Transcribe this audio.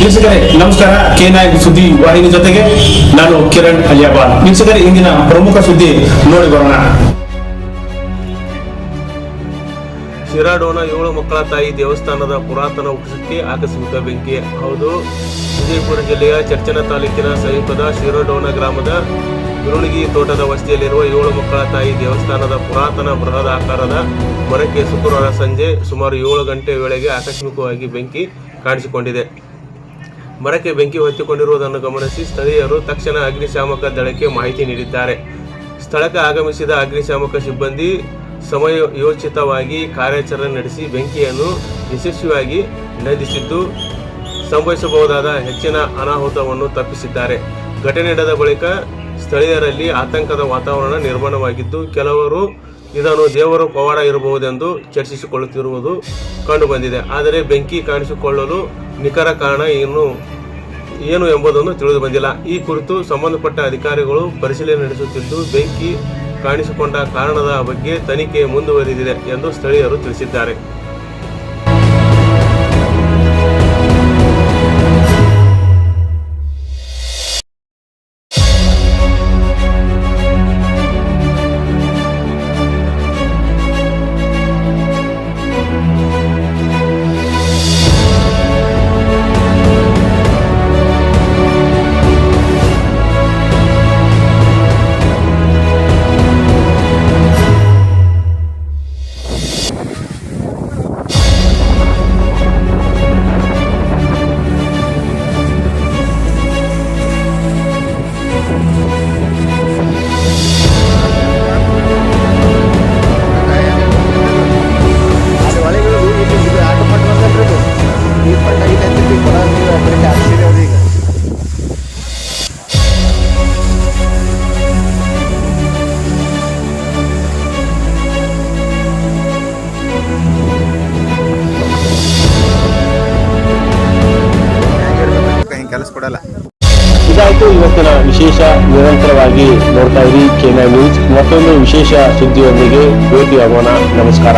ವೀಕ್ಷಕರೇ ನಮಸ್ಕಾರ. K9 ಸುದ್ದಿ ವಾಹಿನಿ ಜೊತೆಗೆ ನಾನು ಕಿರಣ್ ಅಲಿಯಾಬಾದ್. ವೀಕ್ಷಕರೇ, ಇಂದಿನ ಪ್ರಮುಖ ಸುದ್ದಿ ನೋಡಿ ಬರೋಣ. ಶಿರಾಡೋನ 7 ಮಕ್ಕಳ ತಾಯಿ ದೇವಸ್ಥಾನದ ಪುರಾತನ ವೃಕ್ಷಕ್ಕೆ ಆಕಸ್ಮಿಕ ಬೆಂಕಿ. ಹೌದು, ವಿಜಯಪುರ ಜಿಲ್ಲೆಯ ಚರ್ಚನ ತಾಲೂಕಿನ ಸಮೀಪದ ಶಿರಾಡೋನ ಗ್ರಾಮದ ಗುರುಣಿಗಿ ತೋಟದ ವಸ್ತಿಯಲ್ಲಿರುವ 7 ಮಕ್ಕಳ ತಾಯಿ ದೇವಸ್ಥಾನದ ಪುರಾತನ ಬೃಹದಾಕಾರದ ಮರಕ್ಕೆ ಶುಕ್ರವಾರ ಸಂಜೆ ಸುಮಾರು 7 ಗಂಟೆ ವೇಳೆಗೆ ಆಕಸ್ಮಿಕವಾಗಿ ಬೆಂಕಿ ಕಾಣಿಸಿಕೊಂಡಿದೆ. ಮರಕ್ಕೆ ಬೆಂಕಿ ಹೊತ್ತಿಕೊಂಡಿರುವುದನ್ನು ಗಮನಿಸಿ ಸ್ಥಳೀಯರು ತಕ್ಷಣ ಅಗ್ನಿಶಾಮಕ ದಳಕ್ಕೆ ಮಾಹಿತಿ ನೀಡಿದ್ದಾರೆ. ಸ್ಥಳಕ್ಕೆ ಆಗಮಿಸಿದ ಅಗ್ನಿಶಾಮಕ ಸಿಬ್ಬಂದಿ ಸಮಯೋಚಿತವಾಗಿ ಕಾರ್ಯಾಚರಣೆ ನಡೆಸಿ ಬೆಂಕಿಯನ್ನು ಯಶಸ್ವಿಯಾಗಿ ನಂದಿಸಿದ್ದು ಸಂಭವಿಸಬಹುದಾದ ಹೆಚ್ಚಿನ ಅನಾಹುತವನ್ನು ತಪ್ಪಿಸಿದ್ದಾರೆ. ಘಟನೆ ನಡೆದ ಬಳಿಕ ಸ್ಥಳೀಯರಲ್ಲಿ ಆತಂಕದ ವಾತಾವರಣ ನಿರ್ಮಾಣವಾಗಿದ್ದು, ಕೆಲವರು ಇದನ್ನು ದೇವರ ಪವಾಡ ಇರಬಹುದೆಂದು ಚರ್ಚಿಸಿಕೊಳ್ಳುತ್ತಿರುವುದು ಕಂಡುಬಂದಿದೆ. ಆದರೆ ಬೆಂಕಿ ಕಾಣಿಸಿಕೊಳ್ಳಲು ನಿಖರ ಕಾರಣ ಏನು ಎಂಬುದನ್ನು ತಿಳಿದು ಬಂದಿಲ್ಲ. ಈ ಕುರಿತು ಸಂಬಂಧಪಟ್ಟ ಅಧಿಕಾರಿಗಳು ಪರಿಶೀಲನೆ ನಡೆಸುತ್ತಿದ್ದು, ಬೆಂಕಿ ಕಾಣಿಸಿಕೊಂಡ ಕಾರಣದ ಬಗ್ಗೆ ತನಿಖೆ ಮುಂದುವರಿದಿದೆ ಎಂದು ಸ್ಥಳೀಯರು ತಿಳಿಸಿದ್ದಾರೆ. ಇದಾಯಿತು ಇವತ್ತಿನ ವಿಶೇಷ. ನಿರಂತರವಾಗಿ ನೋಡ್ತಾ ಇರಿ K9 ನ್ಯೂಸ್. ಮತ್ತೊಂದು ವಿಶೇಷ ಸುದ್ದಿಯೊಂದಿಗೆ ಭೇಟಿಯಾಗೋಣ. ನಮಸ್ಕಾರ.